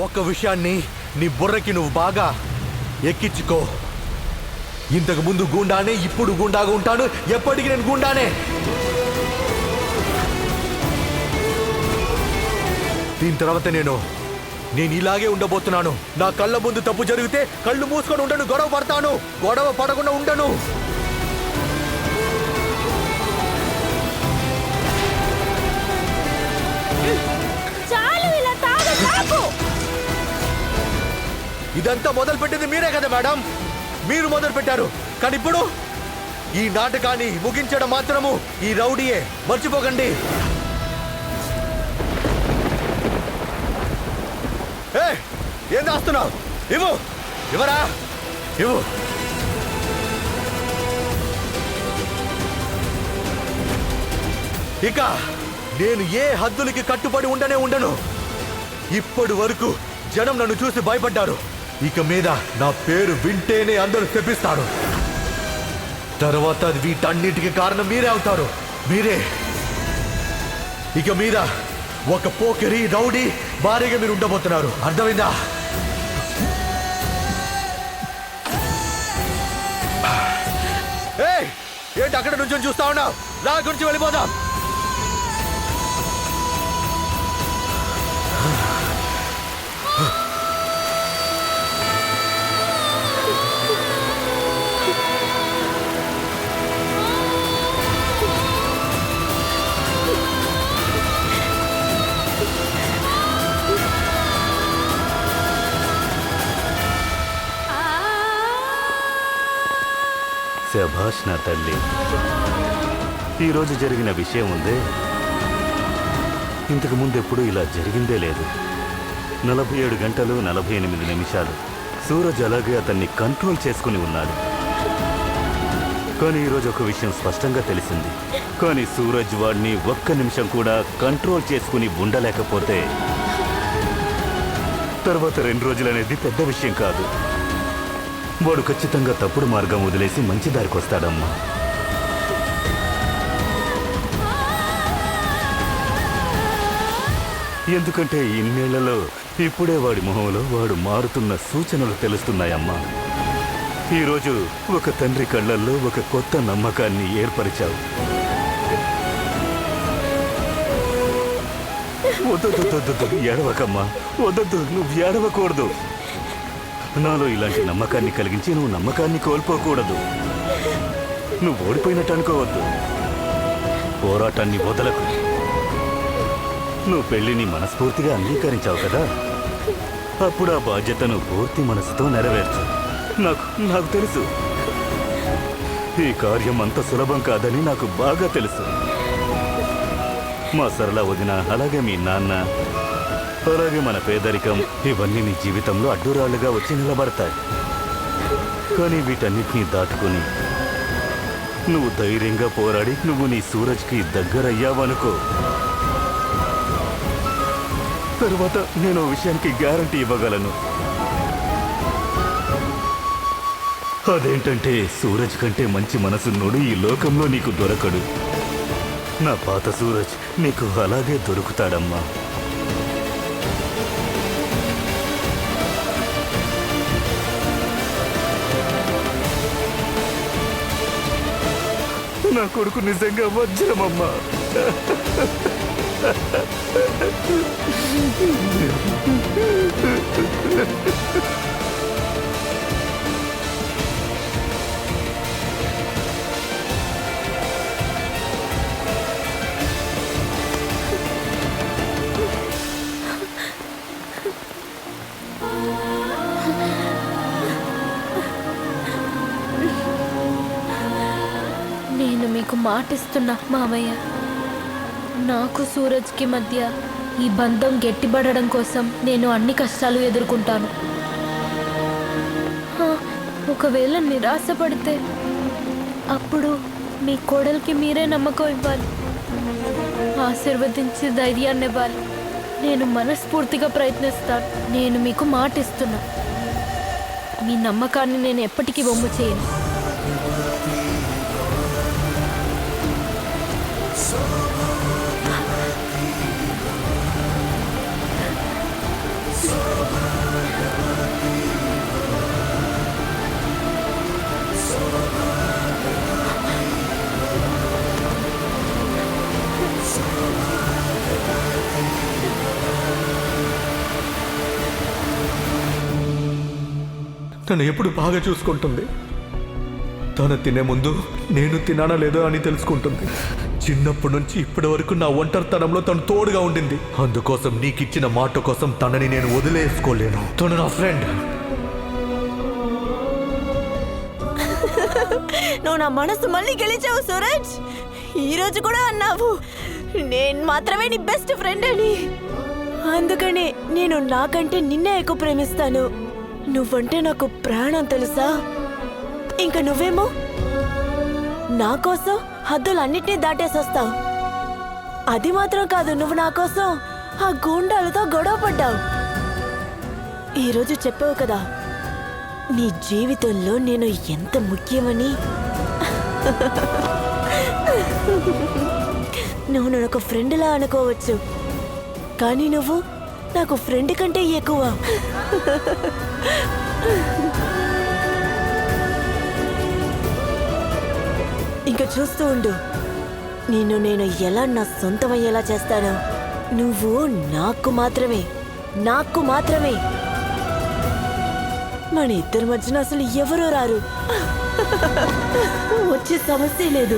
ఒక్క విషయాన్ని నీ బుర్రకి నువ్వు బాగా ఎక్కించుకో. ఇంతకు ముందు గుండానే, ఇప్పుడు గుండాగా ఉంటాను, ఎప్పటికీ నేను గుండానే. దీని తర్వాత నేను ఇలాగే ఉండబోతున్నాను. నా కళ్ళ ముందు తప్పు జరిగితే కళ్ళు మూసుకొని ఉండను, గొడవ పడతాను. గొడవ పడకుండా ఉండను. ఇదంతా మొదలు పెట్టింది మీరే కదా మేడం, మీరు మొదలు పెట్టారు. కానీ ఇప్పుడు ఈ నాటకాన్ని ముగించడం మాత్రము ఈ రౌడీయే, మర్చిపోకండి. ఏం దాస్తున్నావు? ఇవ్వు, ఇవ్వరా, ఇవ్వు. ఇక నేను ఏ హద్దులకి కట్టుబడి ఉండను. ఇప్పటి వరకు జనం నన్ను చూసి భయపడ్డారు. ఇక మీద నా పేరు వింటేనే అందరూ శపిస్తారు. తర్వాత వీటన్నిటికీ కారణం మీరే అవుతారు. మీరే ఇక మీద ఒక పోకిరి రౌడీ భారీగా మీరు ఉండబోతున్నారు. అర్థమైందా? ఏంటి అక్కడ నుంచి చూస్తా ఉన్నావు? నా గురించి వెళ్ళిపోదాం. శభాష్ నా తల్లి. ఈరోజు జరిగిన విషయం ఉందే, ఇంతకు ముందు ఎప్పుడు ఇలా జరిగిందే లేదు. 47 గంటలు 48 నిమిషాలు సూరజ్ అలాగే అతన్ని కంట్రోల్ చేసుకుని ఉన్నాడు. కానీ ఈరోజు ఒక విషయం స్పష్టంగా తెలిసింది. కానీ సూరజ్ వాడిని ఒక్క నిమిషం కూడా కంట్రోల్ చేసుకుని ఉండలేకపోతే తర్వాత 2 రోజులనేది పెద్ద విషయం కాదు. వాడు ఖచ్చితంగా తప్పుడు మార్గం వదిలేసి మంచి దారికి వస్తాడమ్మా. ఎందుకంటే ఇన్నేళ్లలో ఇప్పుడే వాడి మొహంలో వాడు మారుతున్న సూచనలు తెలుస్తున్నాయమ్మా. ఈరోజు ఒక తండ్రి కళ్ళల్లో ఒక కొత్త నమ్మకాన్ని ఏర్పరిచావు. వద్దు, ఏడవకమ్మా, వద్దు, నువ్వు ఏడవకూడదు. నాలో ఇలాంటి నమ్మకాన్ని కలిగించి నువ్వు నమ్మకాన్ని కోల్పోకూడదు. నువ్వు ఓడిపోయినట్టు అనుకోవద్దు. పోరాటాన్ని వదలకు. నువ్వు పెళ్లిని మనస్ఫూర్తిగా అంగీకరించావు కదా, అప్పుడు ఆ బాధ్యతను పూర్తి మనసుతో నెరవేర్చు. నాకు తెలుసు ఈ కార్యం అంత సులభం కాదని నాకు బాగా తెలుసు. మా సరళ వదిన, అలాగే మీ నాన్న, అలాగే మన పేదరికం, ఇవన్నీ నీ జీవితంలో అడ్డురాళ్లుగా వచ్చి నిలబడతాయి. కానీ వీటన్నిటినీ దాటుకుని నువ్వు ధైర్యంగా పోరాడి నువ్వు నీ సూరజ్కి దగ్గరయ్యావనుకో, తరువాత నేను విషయానికి గ్యారంటీ ఇవ్వగలను. అదేంటంటే సూరజ్ కంటే మంచి మనసున్నోడు ఈ లోకంలో నీకు దొరకడు. నా పాత సూరజ్ నీకు అలాగే దొరుకుతాడమ్మా. నా కొడుకు నిజంగా వజ్రమమ్మా. నేను మీకు మాటిస్తున్నా మావయ్య, నాకు సూరజ్కి మధ్య ఈ బంధం గట్టిపడడం కోసం నేను అన్ని కష్టాలు ఎదుర్కొంటాను. ఒకవేళ నిరాశపడితే అప్పుడు మీ కోడలికి మీరే నమ్మకం ఇవ్వాలి, ఆశీర్వదించి ధైర్యాన్ని ఇవ్వాలి. నేను మనస్ఫూర్తిగా ప్రయత్నిస్తాను. నేను మీకు మాటిస్తున్నా, మీ నమ్మకాన్ని నేను ఎప్పటికీ వమ్ము చేయను. నన్ను ఎప్పుడు బాగా చూసుకుంటుంది. తను తినే ముందు నేను తినానా లేదో అని తెలుసుకుంటుంది. చిన్నప్పటి నుంచి ఇప్పటి వరకు నా ఒంటరితనంలో తను తోడుగా ఉండింది. అందుకోసం నీకిచ్చిన మాట కోసం తనని నేను వదిలేసుకోలేను. తను నా ఫ్రెండ్. నువ్వు నా మనసు మళ్ళీ గెలిచావు సూరజ్. ఈ రోజు కూడా అన్నావు నేను మాత్రమే నీ బెస్ట్ ఫ్రెండ్ అని. అందుకనే నేను నాకంటే నిన్నే ఎక్కువ ప్రేమిస్తాను. నువ్వంటే నాకు ప్రాణం తెలుసా. ఇంకా నువ్వేమో నా కోసం హద్దులన్నిటినీ దాటేసొస్తావు. అది మాత్రం కాదు, నువ్వు నా కోసం ఆ గూండాలతో గొడవ పడ్డావు. ఈరోజు చెప్పావు కదా నీ జీవితంలో నేను ఎంత ముఖ్యమని. నువ్వు నన్ను ఒక ఫ్రెండ్లా అనుకోవచ్చు, కానీ నువ్వు నాకు ఫ్రెండ్ కంటే ఎక్కువ. ఇంకా చూస్తూ ఉండు, నేను ఎలా నా సొంతమయ్యేలా చేస్తాను. నువ్వు నాకు మాత్రమే, నాకు మాత్రమే. మన ఇద్దరి మధ్యన అసలు ఎవరూ రారు. వచ్చే సమస్య లేదు.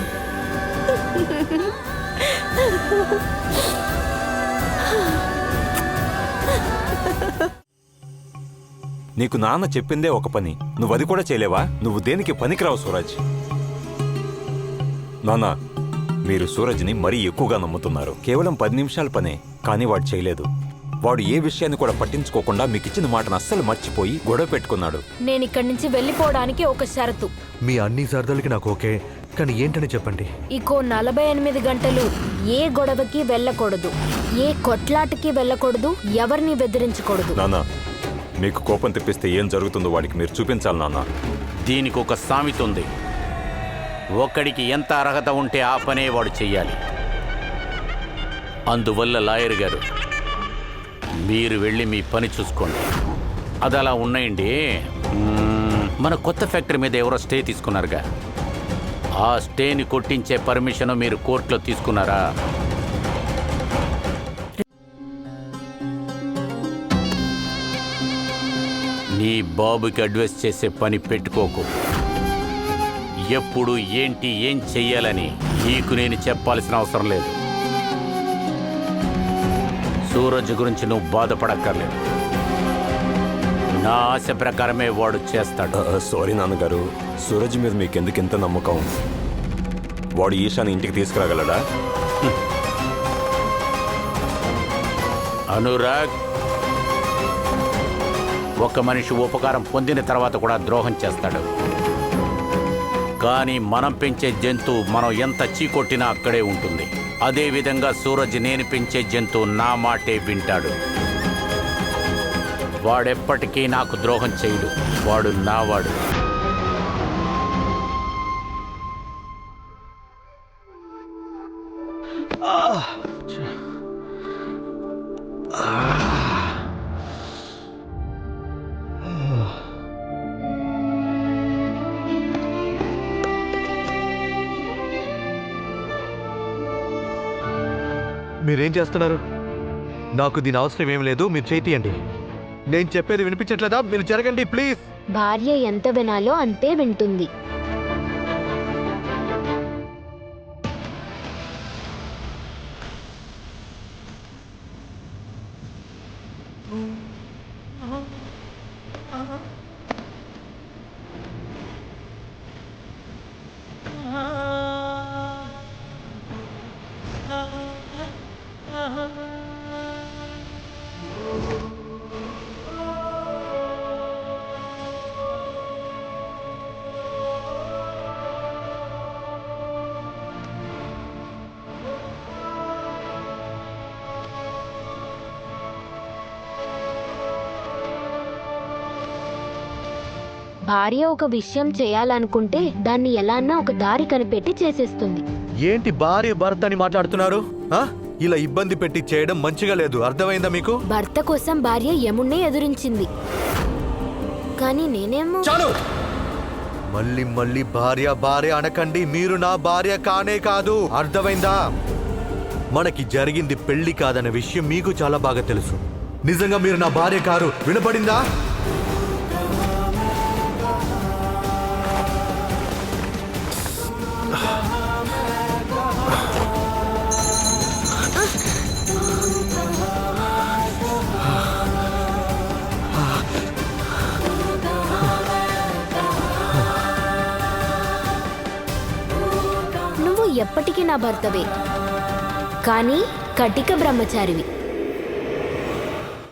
నీకు నాన్న చెప్పిందే ఒక పని, నువ్వు అది కూడా చేయలేవా? నువ్వు దేనికి పనికిరావు సూరజ్. నాన్న, మీరు సూరజ్ని మరీ ఎక్కువగా నమ్ముతున్నారు. కేవలం 10 నిమిషాల పనే, కానీ వాడు చేయలేదు. వాడు ఏ విషయాన్ని కూడా పట్టించుకోకుండా మీకు ఇచ్చిన మాటను అస్సలు మర్చిపోయి గొడవ పెట్టుకున్నాడు. నేను ఇక్కడి నుంచి వెళ్ళిపోవడానికి ఒక షరతు. మీ అన్ని సరదాలకి నాకు ఓకే, కానీ ఏంటని చెప్పండి. ఇంకో 48 గంటలు ఏ గొడవకి వెళ్ళకూడదు, ఏ కొట్లాటకి వెళ్ళకూడదు, ఎవరిని బెదిరించకూడదు. నాన్న, మీకు కోపం తెప్పిస్తే ఏం జరుగుతుందో వాడికి మీరు చూపించాలి నాన్న. దీనికి ఒక సామెత ఉంది, ఒక్కడికి ఎంత అర్హత ఉంటే ఆ పనే వాడు చెయ్యాలి. అందువల్ల లాయర్ గారు, మీరు వెళ్ళి మీ పని చూసుకోండి. అది అలా ఉన్నాయండి. మన కొత్త ఫ్యాక్టరీ మీద ఎవరో స్టే తీసుకున్నారుగా, ఆ స్టేని కొట్టించే పర్మిషన్ మీరు కోర్టులో తీసుకున్నారా? నీ బాబుకి అడ్వైస్ చేసే పని పెట్టుకోకు. ఎప్పుడు ఏంటి ఏం చెయ్యాలని నీకు నేను చెప్పాల్సిన అవసరం లేదు. సూరజ్ గురించి నువ్వు బాధపడక్కర్లేదు. నా ఆశ ప్రకారమే వాడు చేస్తాడు. సారీ నాన్నగారు, సూరజ్ మీద మీకు ఎందుకు ఇంత నమ్మకం? వాడు ఈశాని ఇంటికి తీసుకురాగలడా? అనురాగ్, ఒక మనిషి ఉపకారం పొందిన తర్వాత కూడా ద్రోహం చేస్తాడు. కానీ మనం పెంచే జంతువు మనం ఎంత చీకొట్టినా అక్కడే ఉంటుంది. అదేవిధంగా సూరజ్ నేను పెంచే జంతువు నా మాటే వింటాడు. వాడెప్పటికీ నాకు ద్రోహం చేయడు. వాడు నావాడు. మీరేం చేస్తున్నారు? నాకు దీని అవసరం ఏం లేదు, మీరు చేయండి. నేను చెప్పేది వినిపించట్లేదా? మీరు జరగండి ప్లీజ్. భార్య ఎంత వినాలో అంతే వింటుంది. భార్య ఒక విషయం చేయాలనుకుంటే దాన్ని ఎలాన్నా ఒక దారి కనిపెట్టి చేసేస్తుంది. ఏంటి భార్య భర్త అని మాట్లాడుతున్నారు? ఇలా ఇబ్బంది పెట్టి చేయడం మంచిగా లేదు, అర్థమైందా మీకు? భర్త కోసం భార్య యముణ్ణి ఎదురించింది, కానీ నేనేమో... చాలు, మళ్ళీ మళ్ళీ భార్య భార్య అనకండి. మీరు నా భార్య కానే కాదు, అర్థమైందా? మనకి జరిగింది పెళ్లి కాదన్న విషయం మీకు చాలా బాగా తెలుసు. నిజంగా మీరు నా భార్య కారు, వినపడిందా? ఎప్పటికీ నా భర్తవే, కానీ కటిక బ్రహ్మచారివి.